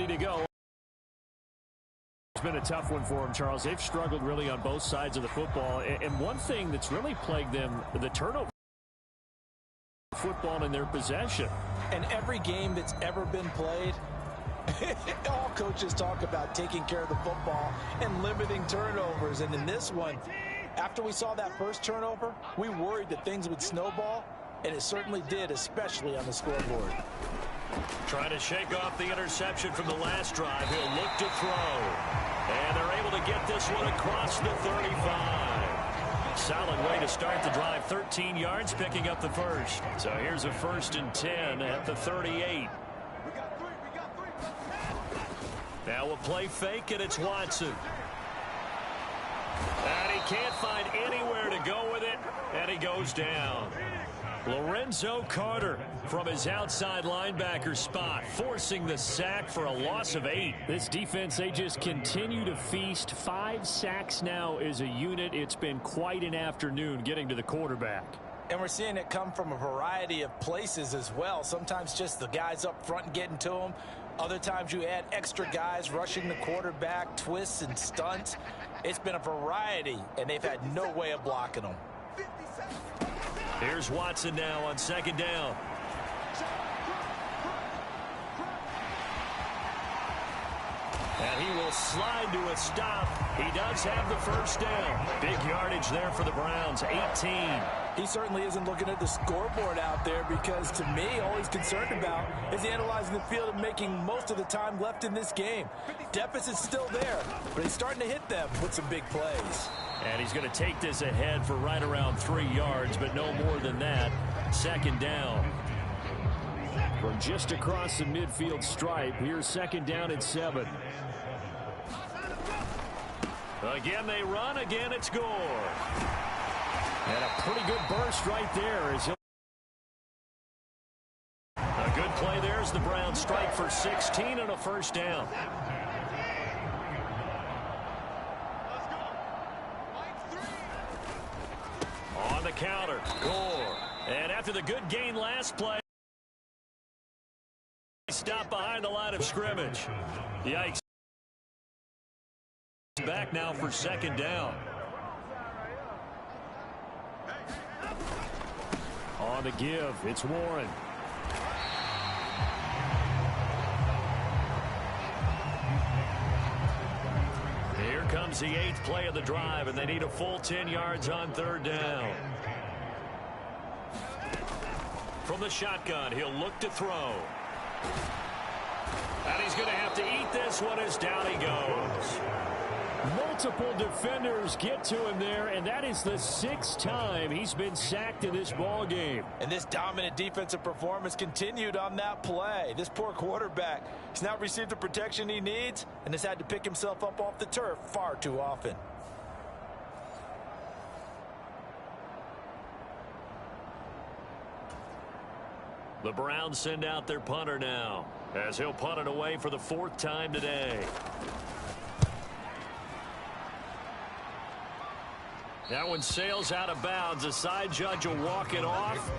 to go. It's been a tough one for them, Charles. They've struggled really on both sides of the football. And one thing that's really plagued them, the turnover football in their possession. And every game that's ever been played, all coaches talk about taking care of the football and limiting turnovers. And in this one, after we saw that first turnover, we worried that things would snowball, and it certainly did, especially on the scoreboard. Trying to shake off the interception from the last drive. He'll look to throw. And they're able to get this one across the 35. Solid way to start the drive. 13 yards, picking up the first. So here's a 1st and 10 at the 38. Now a play fake, and it's Watson. And he can't find anywhere to go with it, and he goes down. Lorenzo Carter from his outside linebacker spot, forcing the sack for a loss of 8. This defense, they just continue to feast. 5 sacks now as a unit. It's been quite an afternoon getting to the quarterback. And we're seeing it come from a variety of places as well. Sometimes just the guys up front and getting to them. Other times you add extra guys rushing the quarterback, twists and stunts. It's been a variety, and they've had no way of blocking them. Here's Watson now on 2nd down. And he will slide to a stop. He does have the first down. Big yardage there for the Browns, 18. He certainly isn't looking at the scoreboard out there, because to me, all he's concerned about is analyzing the field and making most of the time left in this game. Deficit's still there, but he's starting to hit them with some big plays. And he's going to take this ahead for right around 3 yards, but no more than that. 2nd down. From just across the midfield stripe, here's 2nd down and 7. Again they run, again it's Gore. And a pretty good burst right there. A good play there as the Browns strike for 16 and a 1st down. On the counter, Gore. And after the good gain last play, stop behind the line of scrimmage. Yikes. Back now for 2nd down. On the give, it's Warren. Here comes the 8th play of the drive, and they need a full 10 yards on 3rd down. From the shotgun, he'll look to throw. And he's going to have to eat this one as down he goes. Multiple defenders get to him there, and that is the 6th time he's been sacked in this ball game. And this dominant defensive performance continued on that play. This poor quarterback has not received the protection he needs and has had to pick himself up off the turf far too often. The Browns send out their punter now, as he'll punt it away for the 4th time today. That one sails out of bounds. The side judge will walk it off.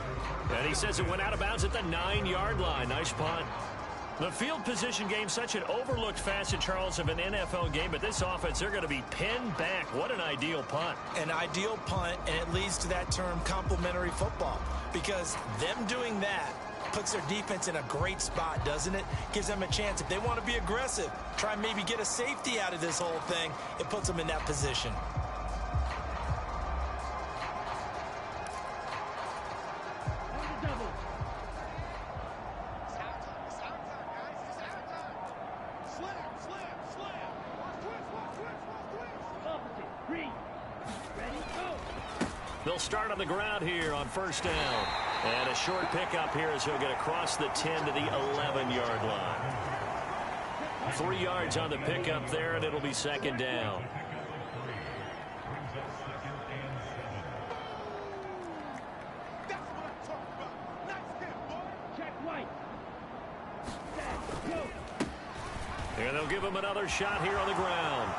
And he says it went out of bounds at the 9-yard line. Nice punt. The field position game, such an overlooked facet, Charles, of an NFL game. But this offense, they're going to be pinned back. What an ideal punt. An ideal punt, and it leads to that term complementary football. Because them doing that puts their defense in a great spot, doesn't it? Gives them a chance. If they want to be aggressive, try and maybe get a safety out of this whole thing, it puts them in that position. They'll start on the ground here on 1st down. And a short pickup here as he'll get across the 10 to the 11-yard line. 3 yards on the pickup there, and it'll be 2nd down. And they'll give him another shot here on the ground.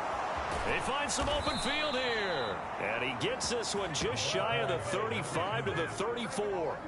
They find some open field here. And he gets this one just shy of the 35 to the 34.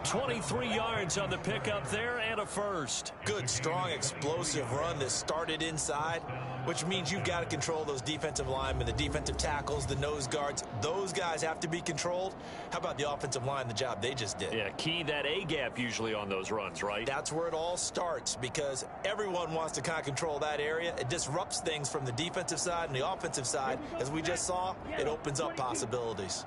23 yards on the pickup there and a first. Good, strong, explosive run that started inside, which means you've got to control those defensive linemen, the defensive tackles, the nose guards. Those guys have to be controlled. How about the offensive line, the job they just did? Yeah, key that A-gap usually on those runs, right? That's where it all starts because everyone wants to kind of control that area. It disrupts things from the defensive side and the offensive side. As we just saw, it opens up possibilities.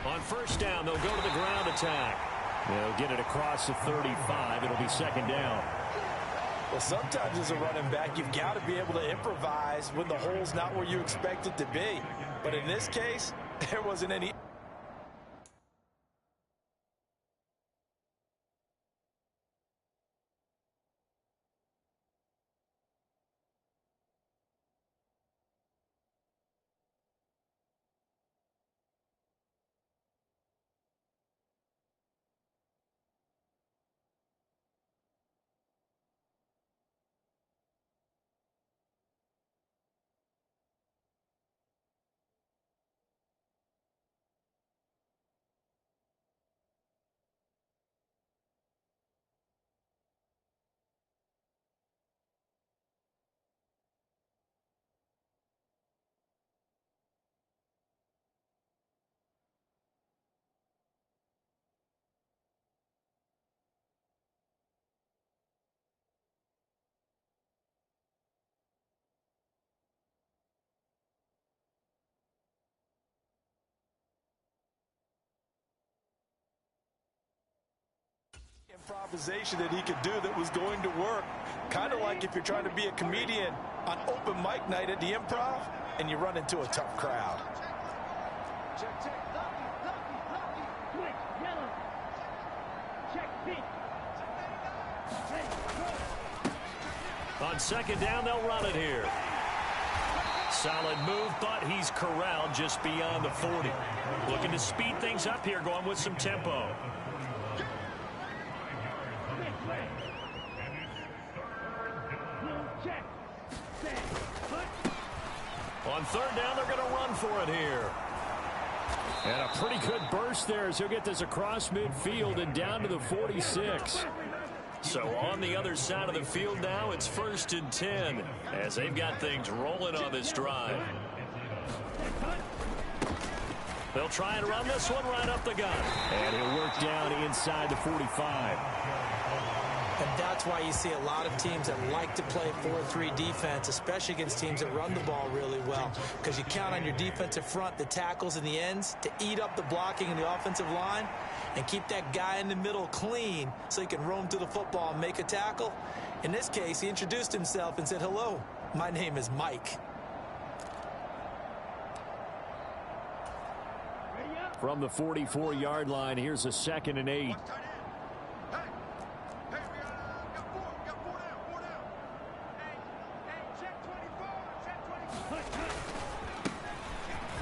On first down, they'll go to the ground attack. They'll get it across the 35. It'll be second down. Well, sometimes as a running back, you've got to be able to improvise when the hole's not where you expect it to be. But in this case, there wasn't any. Improvisation that he could do that was going to work. Kind of like if you're trying to be a comedian on open mic night at the Improv and you run into a tough crowd. On second down, they'll run it here. Solid move, but he's corralled just beyond the 40. Looking to speed things up here, going with some tempo. On third down, they're going to run for it here. And a pretty good burst there as he'll get this across midfield and down to the 46. So on the other side of the field now, it's 1st and 10 as they've got things rolling on this drive. They'll try and run this one right up the gut. And he'll work down inside the 45. And that's why you see a lot of teams that like to play 4-3 defense, especially against teams that run the ball really well, because you count on your defensive front, the tackles and the ends, to eat up the blocking in the offensive line and keep that guy in the middle clean so he can roam to the football and make a tackle. In this case, he introduced himself and said, "Hello, my name is Mike." From the 44-yard line, here's a 2nd and 8.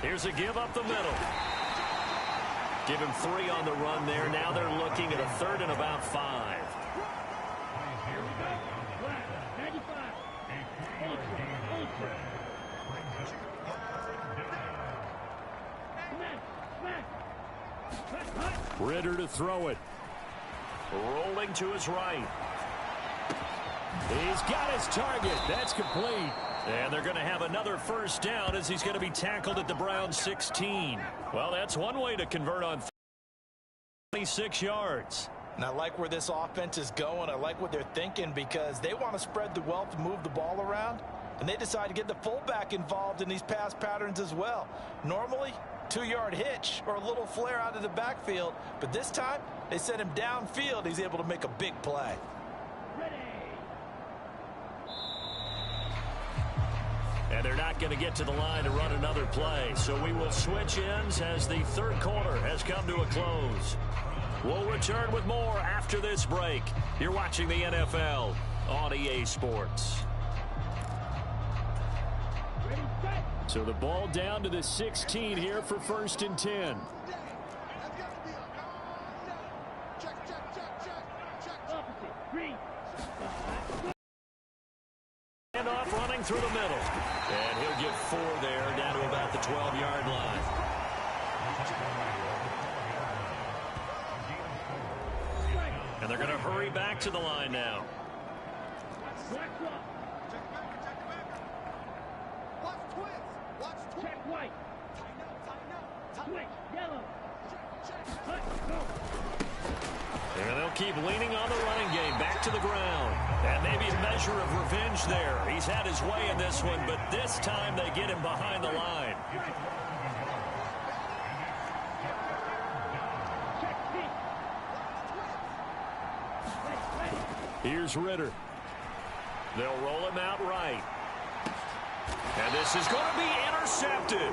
Here's a give up the middle. Give him 3 on the run there. Now they're looking at a 3rd and about 5. Ritter to throw it. Rolling to his right. He's got his target. That's complete. And they're going to have another first down as he's going to be tackled at the Browns 16. Well, that's one way to convert on 26 yards. And I like where this offense is going. I like what they're thinking because they want to spread the wealth and move the ball around. And they decide to get the fullback involved in these pass patterns as well. Normally, 2-yard hitch or a little flare out of the backfield. But this time, they sent him downfield. He's able to make a big play. And they're not going to get to the line to run another play. So we will switch ends as the third quarter has come to a close. We'll return with more after this break. You're watching the NFL on EA Sports. So the ball down to the 16 here for 1st and 10. Handoff running through the middle. And he'll get 4 there down to about the 12-yard line. And they're going to hurry back to the line now. And they'll keep leaning on the running game back to the ground. And maybe a measure of revenge there. He's had his way in this one, but this time they get him behind the line. Here's Ritter. They'll roll him out right. And this is going to be intercepted.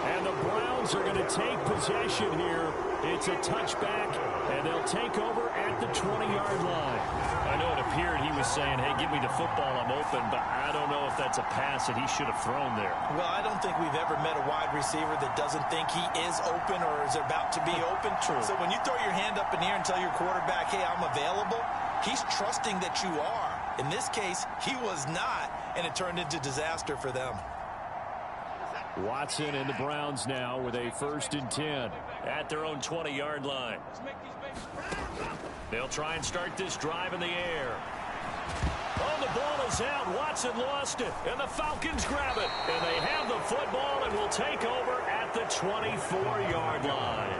And the Browns are going to take possession here. It's a touchback, and they'll take over at the 20-yard line. I know it appeared he was saying, hey, give me the football, I'm open, but I don't know if that's a pass that he should have thrown there. Well, I don't think we've ever met a wide receiver that doesn't think he is open or is about to be open. True. So when you throw your hand up in the air and tell your quarterback, hey, I'm available, he's trusting that you are. In this case, he was not, and it turned into disaster for them. Watson and the Browns now with a 1st and 10 at their own 20-yard line. They'll try and start this drive in the air. Oh, the ball is out. Watson lost it, and the Falcons grab it. And they have the football and will take over at the 24-yard line.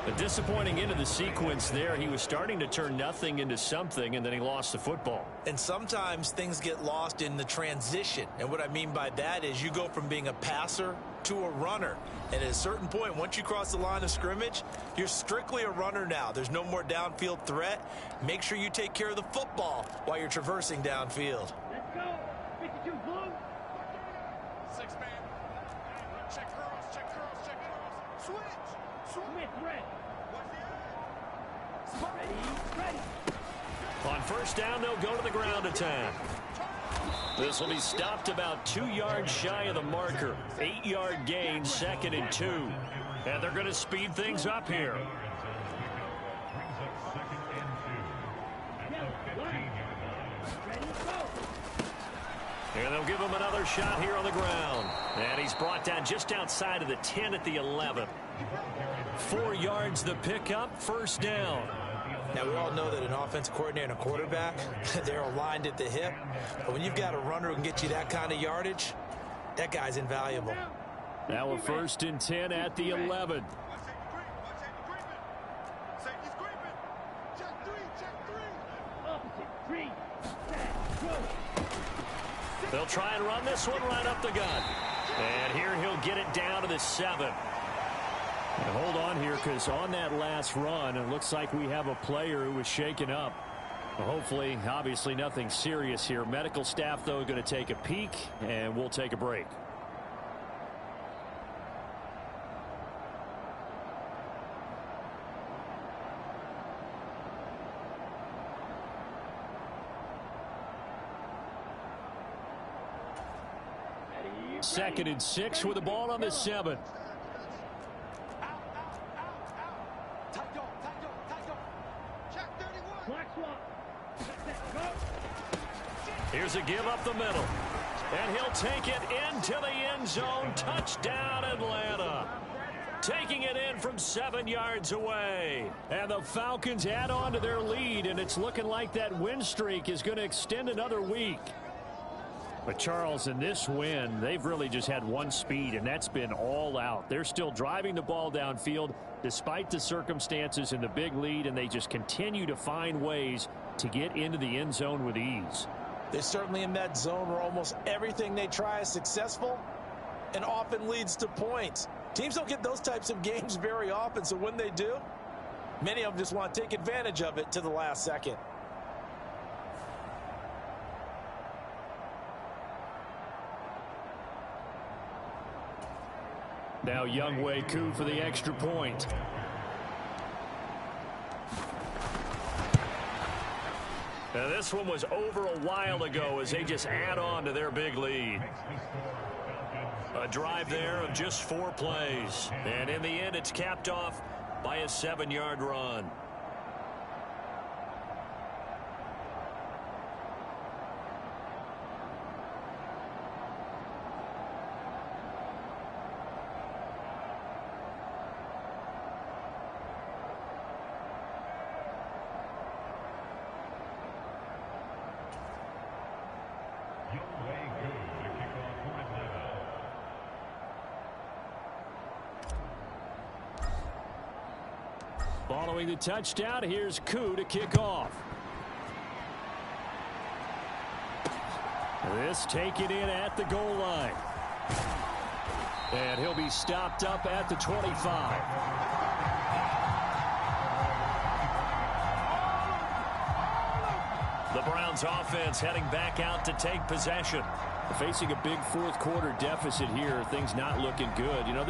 A disappointing end of the sequence there. He was starting to turn nothing into something, and then he lost the football. And sometimes things get lost in the transition. And what I mean by that is you go from being a passer to a runner. And at a certain point, once you cross the line of scrimmage, you're strictly a runner now. There's no more downfield threat. Make sure you take care of the football while you're traversing downfield. Let's go. 52 blue. 6-man. Check curls, check curls, check curls. Switch. Smith, red. Ready. On 1st down, they'll go to the ground attack. This will be stopped about 2 yards shy of the marker. 8-yard gain, 2nd and 2. And they're going to speed things up here. And they'll give him another shot here on the ground. And he's brought down just outside of the 10 at the 11. 4 yards the pickup, 1st down. Now, we all know that an offensive coordinator and a quarterback, they're aligned at the hip. But when you've got a runner who can get you that kind of yardage, that guy's invaluable. Now a 1st and 10 at the 11. They'll try and run this one right up the gut. And here he'll get it down to the 7. And hold on here, because on that last run, it looks like we have a player who was shaken up. Well, hopefully, obviously nothing serious here. Medical staff, though, going to take a peek, and we'll take a break. Second and 6 with the ball on the 7. Here's a give up the middle. And he'll take it into the end zone. Touchdown, Atlanta. Taking it in from 7 yards away. And the Falcons add on to their lead, and it's looking like that win streak is going to extend another week. But, Charles, in this win, they've really just had one speed, and that's been all out. They're still driving the ball downfield despite the circumstances and the big lead, and they just continue to find ways to get into the end zone with ease. They're certainly in that zone where almost everything they try is successful and often leads to points. Teams don't get those types of games very often, so when they do, many of them just want to take advantage of it to the last second. Now Younghoe Koo for the extra point. Now, this one was over a while ago as they just add on to their big lead. A drive there of just 4 plays. And in the end, it's capped off by a 7-yard run. Following the touchdown, here's Koo to kick off. This taken in at the goal line. And he'll be stopped up at the 25. The Browns offense heading back out to take possession. Facing a big fourth quarter deficit here, things not looking good. You know,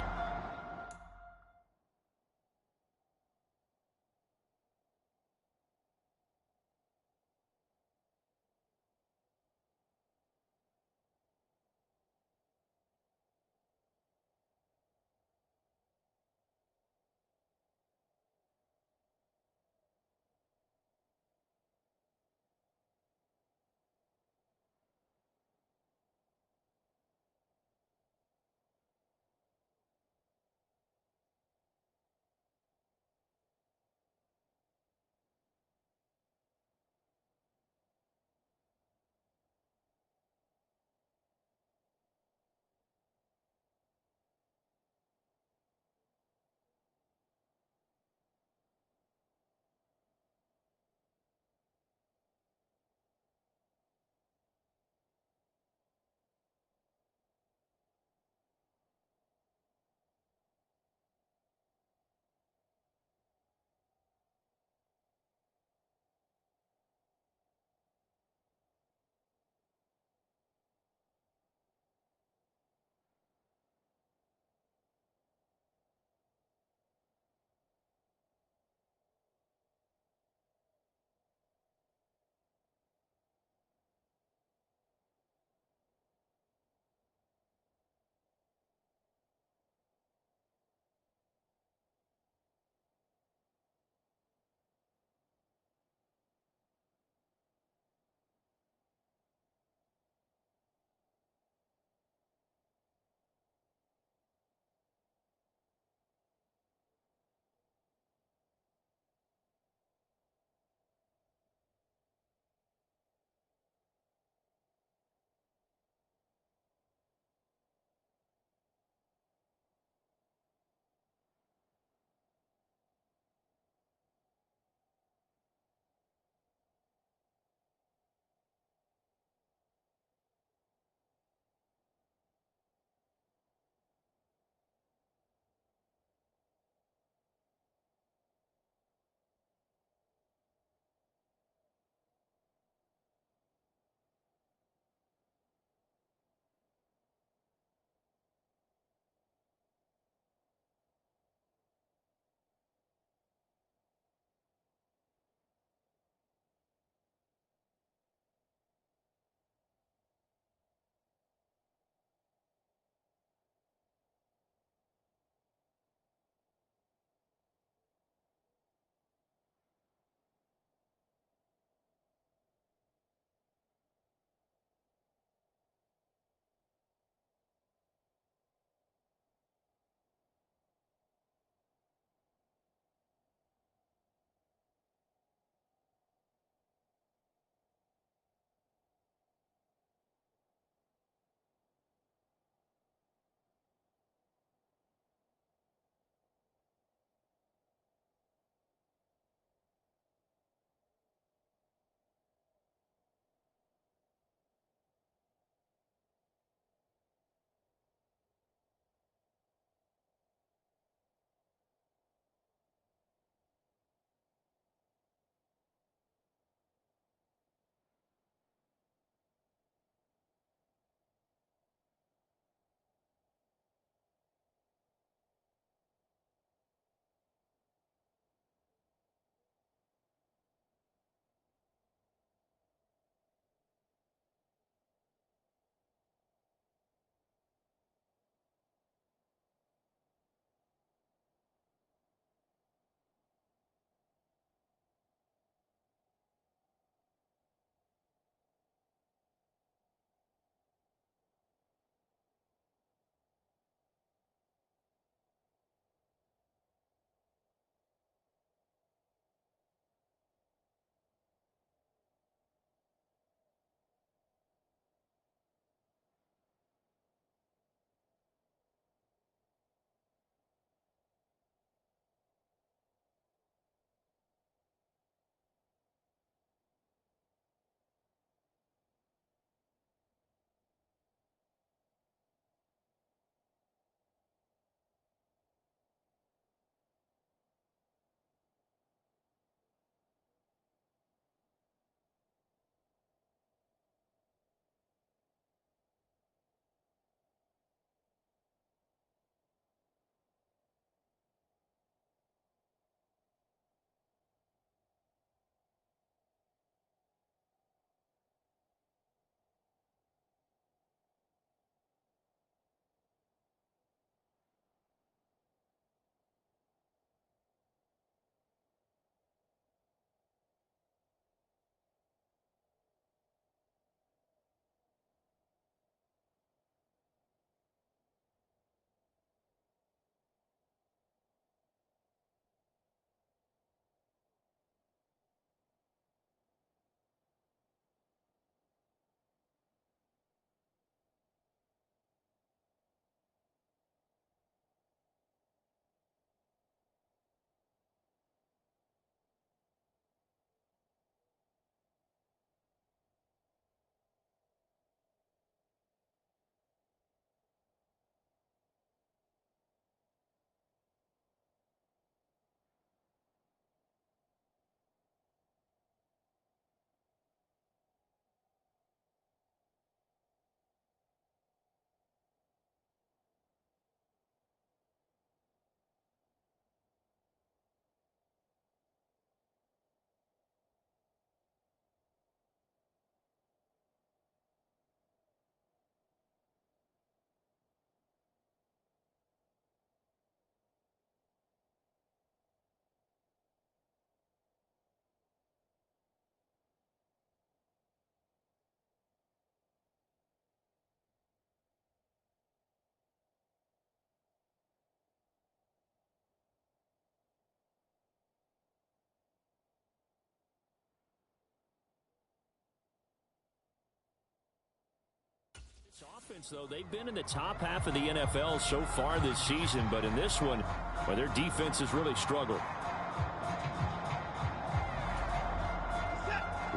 Offense, though, they've been in the top half of the NFL so far this season, but in this one, well, their defense has really struggled.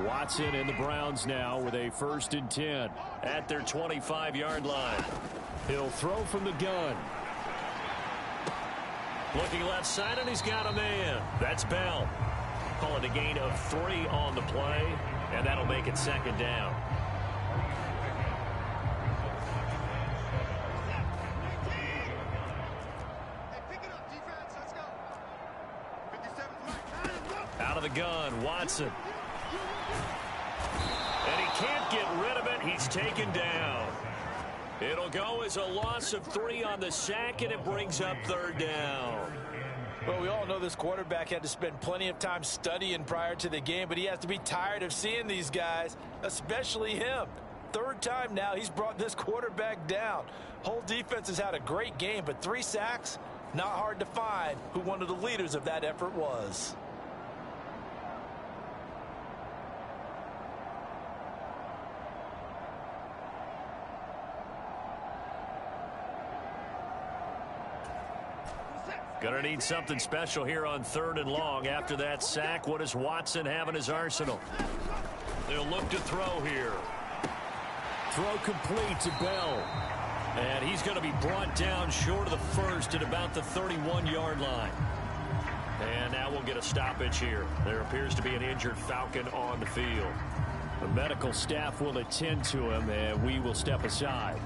Watson and the Browns now with a 1st and 10 at their 25-yard line. He'll throw from the gun. Looking left side, and he's got a man. That's Bell. Call it a gain of 3 on the play, and that'll make it 2nd down. Out of the gun, Watson. And he can't get rid of it. He's taken down. It'll go as a loss of 3 on the sack, and it brings up 3rd down. Well, we all know this quarterback had to spend plenty of time studying prior to the game, but he has to be tired of seeing these guys, especially him. 3rd time now he's brought this quarterback down. Whole defense has had a great game, but 3 sacks, not hard to find who one of the leaders of that effort was. Gonna need something special here on 3rd and long. After that sack, what does Watson have in his arsenal? They'll look to throw here. Throw complete to Bell. And he's going to be brought down short of the 1st at about the 31-yard line. And now we'll get a stoppage here. There appears to be an injured Falcon on the field. The medical staff will attend to him, and we will step aside.